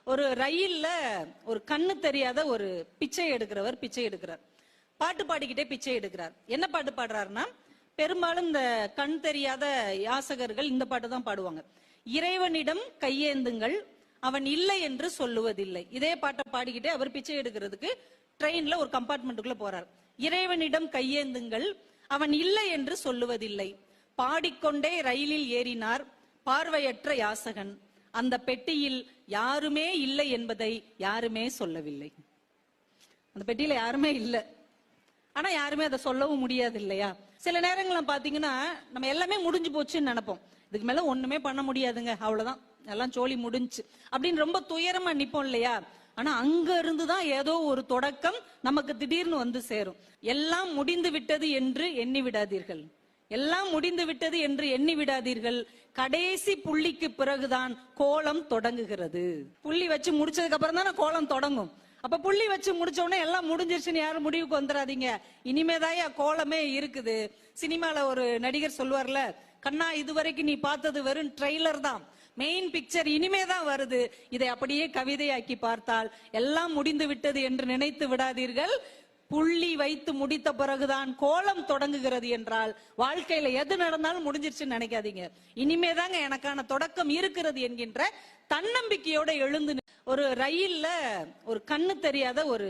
ஒரு ரயில்ல ஒரு கண்ணு தெரியாத ஒரு பிச்சை எடுக்கிறார். பாட்டு பாடிக்கிட்டே பிச்சை எடுக்கிறார். என்ன பாட்டு பாடுறாருன்னா, பெரும்பாலும் இந்த கண் தெரியாத யாசகர்கள் இந்த பாட்டு தான் பாடுவாங்க. இறைவனிடம் கையேந்துங்கள், அவன் இல்லை என்று சொல்லுவதில்லை. இதே பாட்டை பாடிக்கிட்டே அவர் பிச்சை எடுக்கிறதுக்கு ட்ரெயின்ல ஒரு கம்பார்ட்மெண்ட்டுக்குள்ள போறார். இறைவனிடம் கையேந்துங்கள், அவன் இல்லை என்று சொல்லுவதில்லை. பாடிக்கொண்டே ரயிலில் ஏறினார் பார்வையற்ற யாசகன். அந்த பெட்டியில் யாருமே இல்லை என்பதை யாருமே சொல்லவில்லை. அந்த பெட்டியில யாருமே இல்லை, ஆனா யாருமே அதை சொல்லவும் முடியாது இல்லையா? சில நேரங்கள்ல பாத்தீங்கன்னா நம்ம எல்லாமே முடிஞ்சு போச்சுன்னு நினைப்போம். இதுக்கு மேல ஒண்ணுமே பண்ண முடியாதுங்க, அவ்வளவுதான், எல்லாம் சோழி முடிஞ்சு அப்படின்னு ரொம்ப துயரமா நிப்போம் இல்லையா? ஆனா அங்க இருந்துதான் ஏதோ ஒரு தொடக்கம் நமக்கு திடீர்னு வந்து சேரும். எல்லாம் முடிந்து விட்டது என்று எண்ணி விடாதீர்கள், எல்லாம் முடிந்து விட்டது என்று எண்ணி விடாதீர்கள். கடைசி புள்ளிக்கு பிறகுதான் கோலம் தொடங்குகிறது. புள்ளி வச்சு முடிச்சதுக்கு அப்புறம் தானே கோலம் தொடங்கும். அப்ப புள்ளி வச்சு முடிச்ச உடனே எல்லாம் முடிஞ்சிருச்சுன்னு யாரும் முடிவுக்கு வந்துடாதீங்க. இனிமேதாயா கோலமே இருக்குது. சினிமால ஒரு நடிகர் சொல்லுவார்ல, கண்ணா இதுவரைக்கும் நீ பார்த்தது வெறும் ட்ரெய்லர் தான், மெயின் பிக்சர் இனிமேதான் வருது. இதை அப்படியே கவிதையாக்கி பார்த்தால் எல்லாம் முடிந்து விட்டது என்று நினைத்து விடாதீர்கள். புள்ளி வைத்து முடித்த பிறகுதான் கோலம் தொடங்குகிறது என்றால் வாழ்க்கையில எது நடந்தாலும் முடிஞ்சிருச்சுன்னு நினைக்காதீங்க. இனிமேதாங்க எனக்கான தொடக்கம் இருக்கிறது என்கின்ற தன்னம்பிக்கையோட எழுந்து ஒரு ரயில்ல ஒரு கண்ணு தெரியாத ஒரு